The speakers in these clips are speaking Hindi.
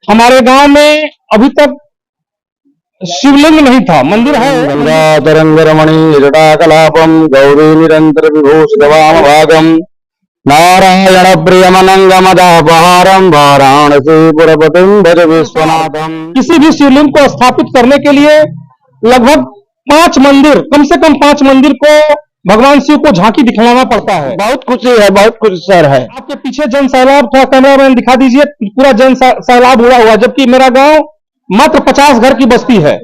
हमारे गांव में अभी तक शिवलिंग नहीं था, मंदिर है। गंगाधरंग रमणी जटाकलापम गौरी निरंतर विभूषित वाम भागम नारायण प्रियमनंगमदापहारम वाराणसी पुरपतिम भज विश्वनाथम। किसी भी शिवलिंग को स्थापित करने के लिए लगभग 5 मंदिर, कम से कम 5 मंदिर को भगवान शिव को झांकी दिखलाना पड़ता है। बहुत खुशी है, बहुत खुशी सर है। आपके पीछे जन सैलाब, थोड़ा कैमरामैन दिखा दीजिए, पूरा जन सैलाब हुआ हुआ, जबकि मेरा गांव मात्र 50 घर की बस्ती है,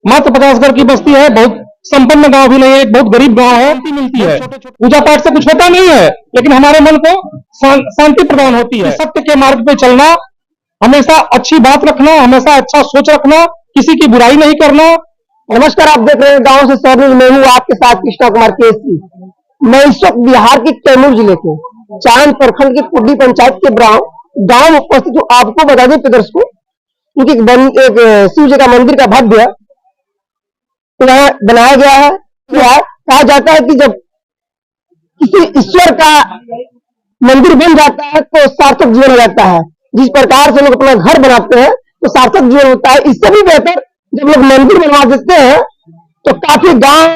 मात्र 50 घर की बस्ती है। बहुत संपन्न गांव भी नहीं है, एक बहुत गरीब गांव है। मिलती है, पूजा पाठ से कुछ होता नहीं है, लेकिन हमारे मन को शांति प्रदान होती है। सत्य के मार्ग पे चलना, हमेशा अच्छी बात रखना, हमेशा अच्छा सोच रखना, किसी की बुराई नहीं करना। नमस्कार, आप देख रहे हैं गांव से शहर में, मैं हूँ आपके साथ कृष्णा कुमार केसरी। मैं इस वक्त बिहार के कैमूर जिले के चांद प्रखंड के कुड्डी पंचायत के गांव में उपस्थित हूँ। आपको बता दें दर्शकों, उनकी एक शिव जी का मंदिर का भव्य यहाँ बनाया गया है। कहा जाता है कि जब किसी ईश्वर का मंदिर बन जाता है तो सार्थक जीवन हो जाता है। जिस प्रकार से लोग अपना घर बनाते हैं तो सार्थक जीवन होता है। इससे भी बेहतर जब लोग मंदिर बनवा देते हैं तो काफी गांव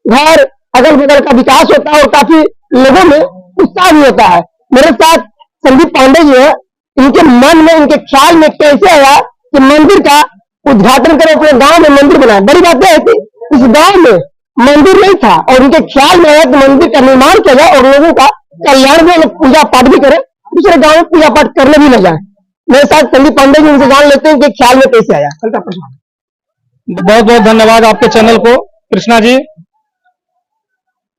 घर अगल बगल का विकास होता है और काफी लोगों में उत्साह भी होता है। मेरे साथ संदीप पांडे जी है। इनके मन में, इनके ख्याल में कैसे आया कि मंदिर का उद्घाटन करें, अपने गांव में मंदिर बनाए। बड़ी बात है कि इस गांव में मंदिर नहीं था और उनके ख्याल में आया कि मंदिर का निर्माण किया जाए और लोगों का कल्याण भी, लोग पूजा पाठ भी करें, दूसरे गांव में पूजा पाठ करने भी न जाए। मेरे साथ संदीप पांडे जी, उनसे जान लेते हैं कि ख्याल में कैसे आया। बहुत बहुत धन्यवाद आपके चैनल को कृष्णा जी।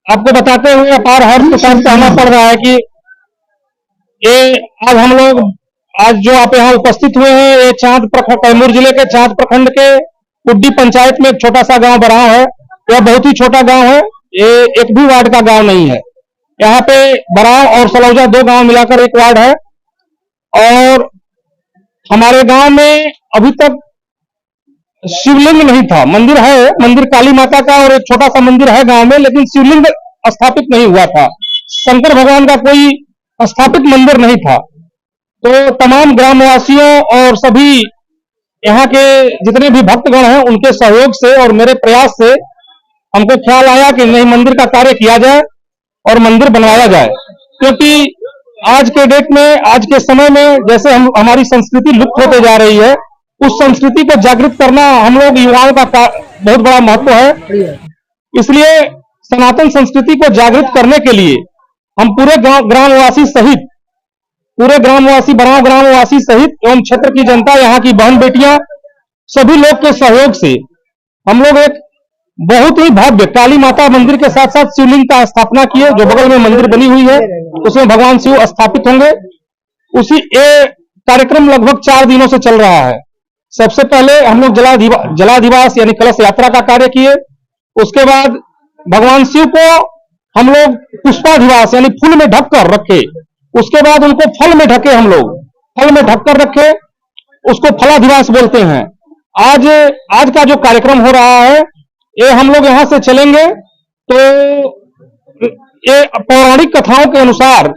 आपको बताते हुए अपार हर्ष के साथ कहना पड़ रहा है कि आज हम लोग, आज जो आप यहाँ उपस्थित हुए हैं, ये चांद प्रखंड, कैमूर जिले के चांद प्रखंड के कुड्डी पंचायत में एक छोटा सा गांव बराव है। यह बहुत ही छोटा गांव है, ये एक भी वार्ड का गांव नहीं है। यहाँ पे बराव और सलौजा 2 गांव मिलाकर एक वार्ड है। और हमारे गांव में अभी तक शिवलिंग नहीं था, मंदिर है, मंदिर काली माता का और एक छोटा सा मंदिर है गांव में, लेकिन शिवलिंग स्थापित नहीं हुआ था। शंकर भगवान का कोई स्थापित मंदिर नहीं था। तो तमाम ग्रामवासियों और सभी यहाँ के जितने भी भक्तगण हैं, उनके सहयोग से और मेरे प्रयास से हमको ख्याल आया कि नहीं, मंदिर का कार्य किया जाए और मंदिर बनवाया जाए। क्योंकि आज के डेट में, आज के समय में जैसे हमारी संस्कृति लुप्त होते जा रही है, उस संस्कृति को जागृत करना हम लोग युवाओं का बहुत बड़ा महत्व है। इसलिए सनातन संस्कृति को जागृत करने के लिए हम पूरे ग्रामवासी सहित, पूरे ग्रामवासी, बराव ग्रामवासी सहित एवं क्षेत्र की जनता, यहाँ की बहन बेटियां, सभी लोग के सहयोग से हम लोग एक बहुत ही भव्य काली माता मंदिर के साथ साथ शिवलिंग का स्थापना किए। जो बगल में मंदिर बनी हुई है उसमें भगवान शिव स्थापित होंगे। उसी कार्यक्रम लगभग 4 दिनों से चल रहा है। सबसे पहले हम लोग जलाधिवास यानी कलश यात्रा का कार्य किए। उसके बाद भगवान शिव को हम लोग पुष्पाधिवास यानी फूल में ढक कर रखे। उसके बाद उनको फल में ढके, हम लोग फल में ढककर रखे, उसको फलाधिवास बोलते हैं। आज का जो कार्यक्रम हो रहा है, ये हम लोग यहां से चलेंगे तो ये पौराणिक कथाओं के अनुसार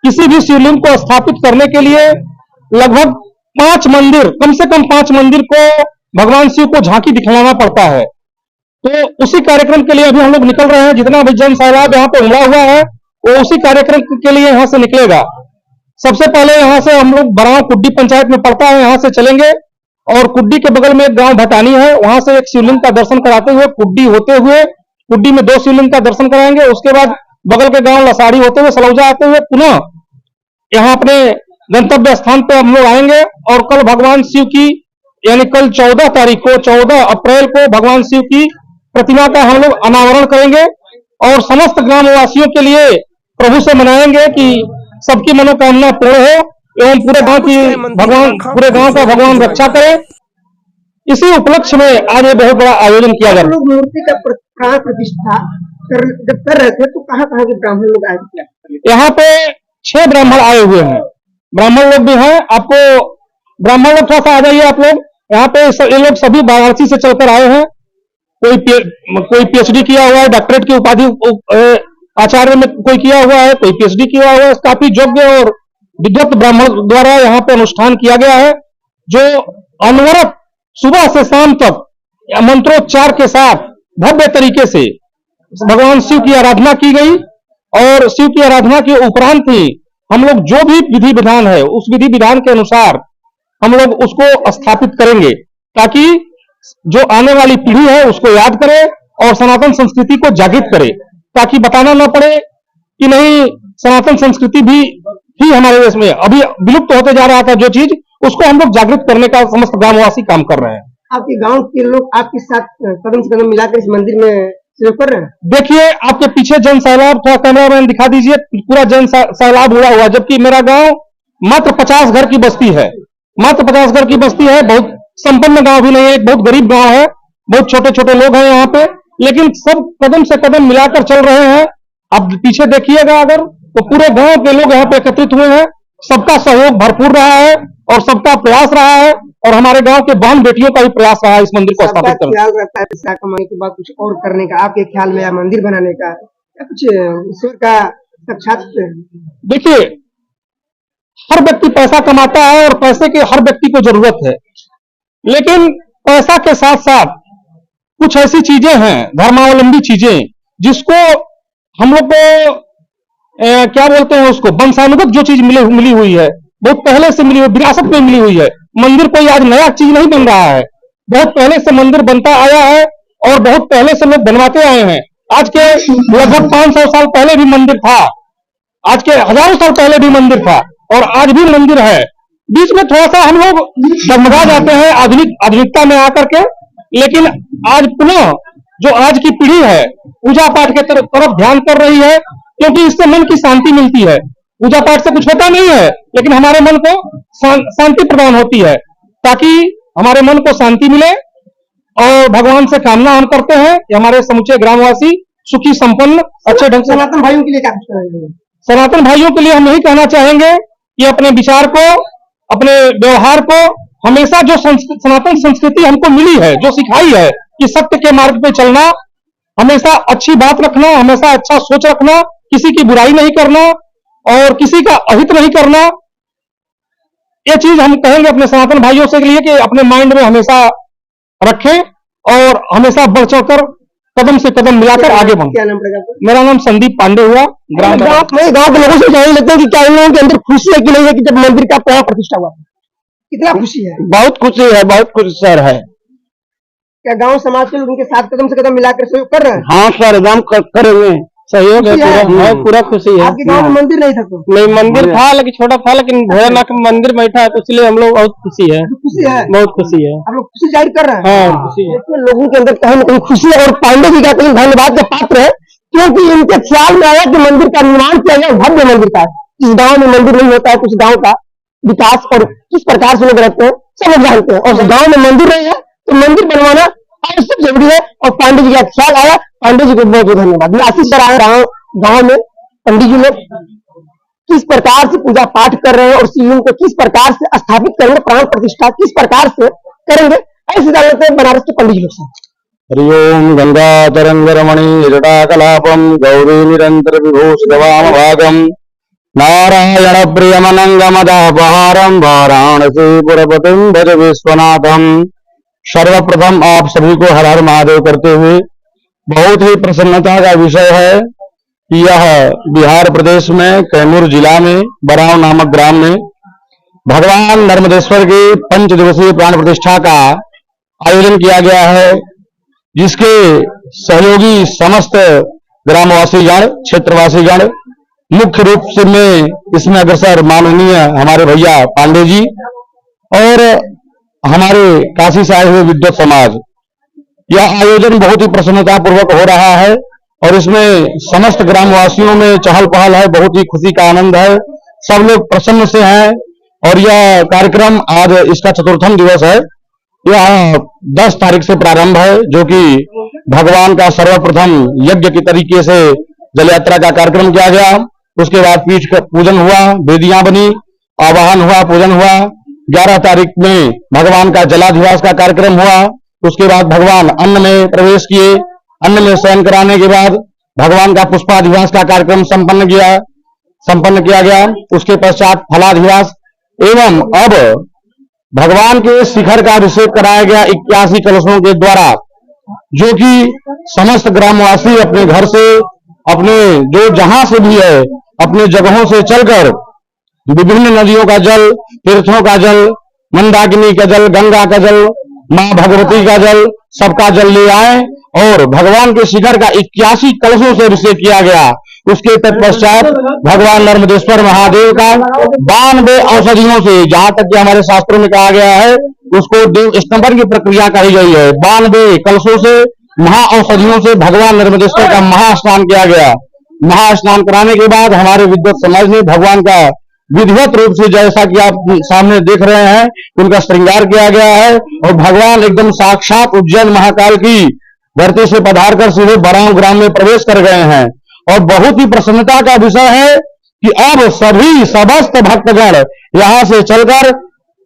किसी भी शिवलिंग को स्थापित करने के लिए लगभग 5 मंदिर, कम से कम 5 मंदिर को भगवान शिव को झांकी दिखलाना पड़ता है। तो उसी कार्यक्रम के लिए अभी हम लोग निकल रहे हैं। जितना भी जन सैलाब यहाँ पे उमड़ा हुआ है वो उसी कार्यक्रम के लिए यहाँ से निकलेगा। सबसे पहले यहाँ से हम लोग बराव कुड्डी पंचायत में पड़ता है, यहाँ से चलेंगे और कुड्डी के बगल में एक गांव भटानी है, वहां से एक शिवलिंग का दर्शन कराते हुए कुड्डी होते हुए, कुड्डी में 2 शिवलिंग का दर्शन कराएंगे। उसके बाद बगल के गांव लसाड़ी होते हुए, सलौजा आते हुए पुनः यहाँ अपने गंतव्य स्थान पर हम लोग आएंगे। और कल भगवान शिव की, यानी कल 14 तारीख को, 14 अप्रैल को भगवान शिव की प्रतिमा का हम लोग अनावरण करेंगे और समस्त ग्रामवासियों के लिए प्रभु से मनाएंगे कि सबकी मनोकामना पूर्ण हो एवं पूरे गांव का भगवान रक्षा करे। इसी उपलक्ष्य में आज ये बहुत बड़ा आयोजन किया जा रहा है। मूर्ति का प्राण प्रतिष्ठा जब कर रहे थे तो कहाँ के ब्राह्मण लोग आए थे? यहाँ पे 6 ब्राह्मण आए हुए हैं, ब्राह्मण लोग भी हैं। आपको ब्राह्मण लोग थोड़ा सा आ जाइए आप लोग। यहाँ पे ये लोग सभी वाराणसी से चलकर आए हैं। कोई पीएचडी किया हुआ है, डॉक्टरेट की उपाधि आचार्य में कोई किया हुआ है, कोई पीएचडी किया हुआ है। काफी योग्य और विद्वत ब्राह्मण द्वारा यहाँ पे अनुष्ठान किया गया है। जो अनवरत सुबह से शाम तक मंत्रोच्चार के साथ भव्य तरीके से भगवान शिव की आराधना की गई। और शिव की आराधना के उपरांत ही हम लोग जो भी विधि विधान है उस विधि विधान के अनुसार हम लोग उसको स्थापित करेंगे, ताकि जो आने वाली पीढ़ी है उसको याद करे और सनातन संस्कृति को जागृत करे, ताकि बताना न पड़े कि नहीं सनातन संस्कृति भी थी हमारे देश में, अभी विलुप्त होते जा रहा था जो चीज, उसको हम लोग जागृत करने का समस्त ग्रामवासी काम कर रहे हैं। आपके गांव के लोग आपके साथ कदम से कदम मिलाकर इस मंदिर में सहयोग कर रहे हैं। देखिए आपके पीछे जन सैलाब, थोड़ा कैमरामैन दिखा दीजिए, पूरा जन सैलाब हुआ, जबकि मेरा गांव मात्र 50 घर की बस्ती है, मात्र 50 घर की बस्ती है। बहुत संपन्न गांव भी नहीं है, बहुत गरीब गांव है, बहुत छोटे छोटे लोग हैं यहाँ पे, लेकिन सब कदम से कदम मिलाकर चल रहे हैं। आप पीछे देखिएगा अगर, तो पूरे गांव के लोग यहाँ पे एकत्रित हुए हैं, सबका सहयोग भरपूर रहा है और सबका प्रयास रहा है, और हमारे गांव के बहन बेटियों का भी प्रयास रहा है इस मंदिर को स्थापित करने का। ख्याल रहता है पैसा कमाने के बाद कुछ और करने का आपके ख्याल में, या मंदिर बनाने का, या कुछ ईश्वर का साक्षात? देखिए हर व्यक्ति पैसा कमाता है और पैसे की हर व्यक्ति को जरूरत है, लेकिन पैसा के साथ साथ कुछ ऐसी चीजें हैं, धर्मावलंबी चीजें, जिसको हम लोग को क्या बोलते हैं उसको, वंशानुगत जो चीज मिली हुई है, बहुत पहले से मिली हुई, विरासत में मिली हुई है। मंदिर कोई आज नया चीज नहीं बन रहा है, बहुत पहले से मंदिर बनता आया है और बहुत पहले से लोग बनवाते आए हैं। आज के लगभग 500 साल पहले भी मंदिर था, आज के हजारों साल पहले भी मंदिर था, और आज भी मंदिर है। बीच में थोड़ा सा हम लोग डगमगा जाते हैं आधुनिकता में आकर के, लेकिन आज पुनः जो आज की पीढ़ी है पूजा पाठ के तरफ ध्यान कर रही है, क्योंकि इससे मन की शांति मिलती है। पूजा पाठ से कुछ होता नहीं है, लेकिन हमारे मन को शांति प्रदान होती है, ताकि हमारे मन को शांति मिले। और भगवान से कामना हम करते हैं कि हमारे समूचे ग्रामवासी सुखी संपन्न अच्छे ढंग से। सनातन भाइयों के लिए क्या कुछ करेंगे? सनातन भाइयों के लिए हम यही कहना चाहेंगे कि अपने विचार को, अपने व्यवहार को, हमेशा जो सनातन संस्कृति हमको मिली है, जो सिखाई है कि सत्य के मार्ग पे चलना, हमेशा अच्छी बात रखना, हमेशा अच्छा सोच रखना, किसी की बुराई नहीं करना और किसी का अहित नहीं करना, ये चीज हम कहेंगे अपने सनातन भाइयों से लिए कि अपने माइंड में हमेशा रखें और हमेशा बढ़ चढ़कर कदम से कदम मिलाकर आगे बढ़ें। क्या नाम पड़ेगा आपका? मेरा नाम संदीप पांडे हुआ। गांव के लोगों से जान लेते हैं कि क्या इन लोगों के अंदर खुशी है कि नहीं है कि जब मंदिर का प्राण प्रतिष्ठा हुआ? कितना खुशी है? बहुत खुशी है, बहुत खुशी सर है। क्या गांव समाज के लोग उनके साथ कदम से कदम मिलाकर सहयोग कर रहे हैं? हाँ सर, एकदम करेंगे, सहयोग है, पूरा खुशी है। आपके गांव में मंदिर नहीं था तो? नहीं, मंदिर था लेकिन छोटा था, लेकिन भोलेनाथ का मंदिर बैठा है, तो इसलिए हम लोग बहुत खुशी है, खुशी है, बहुत खुशी है। आप लोग खुशी जाहिर कर रहे हैं? हाँ खुशी है। इसमें लोगों के अंदर कहीं न कहीं खुशी है, और पांडे जी का कहीं धन्यवाद का पात्र है, क्योंकि इनके ख्याल में आया कि मंदिर का निर्माण किया गया, भव्य मंदिर का। इस गांव में मंदिर नहीं होता है, कुछ गांव का विकास और किस प्रकार से लोग रहते हैं सब लोग जानते हैं, और गांव में मंदिर नहीं है तो मंदिर बनवाना आवश्यक जरूरी है, और पांडे जी का ख्याल आया। पांडे जी को बहुत बहुत धन्यवाद। मैं आशीष सर आया गांव में, पंडित जी लोग किस प्रकार से पूजा पाठ कर रहे हैं और शिवलिंग को किस प्रकार से स्थापित करेंगे, प्राण प्रतिष्ठा किस प्रकार से करेंगे, ऐसे जान लेते हैं बनारस के पंडित जी लोग से। हरिओम गंगा तरंग रमणी जटाकलापम गौरी निरंतर विभूषित वामभागम नारायण प्रियमनंगमदापहारम वाराणसीपुरपतिं भज विश्वनाथम। सर्वप्रथम आप सभी को हर हर महादेव करते हुए बहुत ही प्रसन्नता का विषय है कि यह बिहार प्रदेश में कैमूर जिला में बराव नामक ग्राम में भगवान नर्मदेश्वर की 5 दिवसीय प्राण प्रतिष्ठा का आयोजन किया गया है, जिसके सहयोगी समस्त ग्रामवासीगण, क्षेत्रवासीगण, मुख्य रूप से में इसमें अग्रसर माननीय हमारे भैया पांडे जी और हमारे काशी से आए हुए विद्वत समाज। यह आयोजन बहुत ही प्रसन्नता पूर्वक हो रहा है और इसमें समस्त ग्रामवासियों में चहल पहल है, बहुत ही खुशी का आनंद है, सब लोग प्रसन्न से हैं। और यह कार्यक्रम आज इसका 4वां दिवस है। यह 10 तारीख से प्रारंभ है, जो कि भगवान का सर्वप्रथम यज्ञ के तरीके से जल यात्रा का कार्यक्रम किया गया। उसके बाद पीठ का पूजन हुआ, वेदियां बनी, आवाहन हुआ, पूजन हुआ। 11 तारीख में भगवान का जलाधिवास का कार्यक्रम हुआ। उसके बाद भगवान अन्न में प्रवेश किए, अन्न में शयन कराने के बाद भगवान का पुष्पाधिवास का कार्यक्रम संपन्न किया गया। उसके पश्चात फलाधिवास एवं अब भगवान के शिखर का अभिषेक कराया गया 81 कलशों के द्वारा, जो कि समस्त ग्रामवासी अपने घर से, अपने जो जहां से भी है, अपने जगहों से चलकर विभिन्न नदियों का जल, तीर्थों का जल, मंदाकिनी का जल, गंगा का जल, मां भगवती का जल, सबका जल ले आए और भगवान के शिखर का 81 कलशों से अभिषेक किया गया। उसके तत्पश्चात भगवान नर्मदेश्वर महादेव का 92 औषधियों से, जहां तक कि हमारे शास्त्रों में कहा गया है, उसको देव स्तंभन की प्रक्रिया कही गई है। 92 कलशों से, महा औषधियों से भगवान नर्मदेश्वर का महास्नान किया गया। महास्नान कराने के बाद हमारे विद्वत समाज ने भगवान का विधिवत रूप से, जैसा कि आप सामने देख रहे हैं, उनका श्रृंगार किया गया है और भगवान एकदम साक्षात उज्जैन महाकाल की धरती से पधार कर सीधे बराव ग्राम में प्रवेश कर गए हैं। और बहुत ही प्रसन्नता का विषय है कि अब सभी समस्त भक्तगण यहां से चलकर,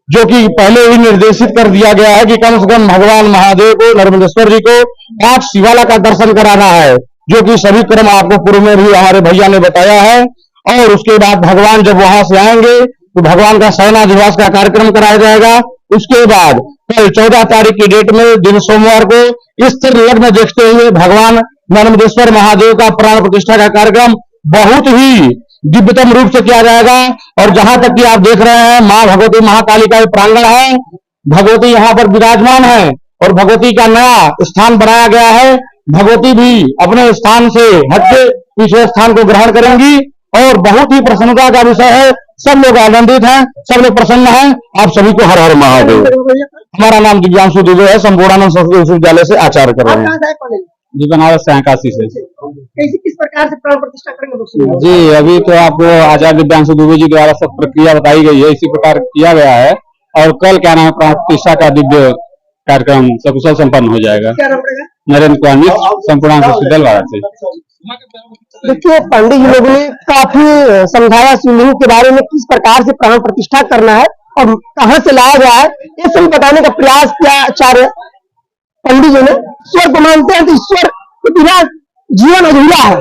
जो कि पहले ही निर्देशित कर दिया गया है कि कम से कम भगवान महादेव को, नर्मदेश्वर जी को 5 शिवाला का दर्शन कराना है, जो कि सभी क्रम आपको पूर्व में भी हमारे भैया ने बताया है। और उसके बाद भगवान जब वहां से आएंगे तो भगवान का शयनाधिवास का कार्यक्रम कराया जाएगा। उसके बाद कल 14 तारीख की डेट में, दिन सोमवार को, स्थिर लग्न देखते हुए भगवान नर्मदेश्वर महादेव का प्राण प्रतिष्ठा का कार्यक्रम बहुत ही दिव्यतम रूप से किया जाएगा। और जहां तक कि आप देख रहे हैं, मां भगवती महाकाली का प्रांगण है, भगवती यहां पर विराजमान है और भगवती का नया स्थान बनाया गया है। भगवती भी अपने स्थान से हटके पिछले स्थान को ग्रहण करेंगी और बहुत ही प्रसन्नता का विषय है। सब लोग आनंदित हैं, सब लोग प्रसन्न हैं। आप सभी को हर हर महादेव। हमारा नाम दिव्यांशु दुबे है, संपूर्णानंद संस्कृत विश्वविद्यालय से आचार्य कर रहे हैं जी, बनारस से, काशी से। किस प्रकार से प्राण प्रतिष्ठा करेंगे जी, अभी तो आपको आचार्य दिव्यांशु दुबे जी द्वारा सब प्रक्रिया बताई गई है, इसी प्रकार किया गया है। और कल क्या नाम है, प्राण प्रतिष्ठा का दिव्य कार्यक्रम सकुशल संपन्न हो जाएगा। क्या नाम पड़ेगा? नरेंद्र कुमार, संपूर्णानंद विश्वविद्यालय वाराणसी। देखिए, पंडित जी लोगों ने काफी समझाया शिवलिंग के बारे में, किस प्रकार से प्राण प्रतिष्ठा करना है और कहां से लाया गया है, ये सब बताने का प्रयास किया आचार्य पंडित जी ने। ईश्वर को मानते हैं तो ईश्वर के बिना जीवन अधूरा है,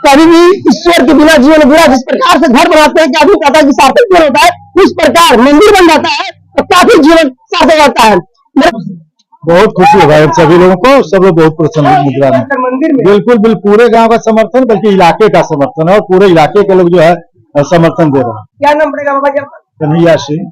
कभी भी ईश्वर के बिना जीवन अधूरा। जिस प्रकार से घर बनाते हैं कि आदमी कहता है कि सार्थक जीवन होता है, उस प्रकार मंदिर बन जाता है और काफी जीवन सार्थक होता है। बहुत खुशी होगा सभी लोगों को, सब लोग बहुत प्रसन्न है मुद्रा में। मंदिर में बिल्कुल पूरे गांव का समर्थन, बल्कि इलाके का समर्थन है और पूरे इलाके के लोग जो है समर्थन दे रहे हैं। क्या नाम पड़ेगा बाबा जी आपका? कन्हैया सिंह।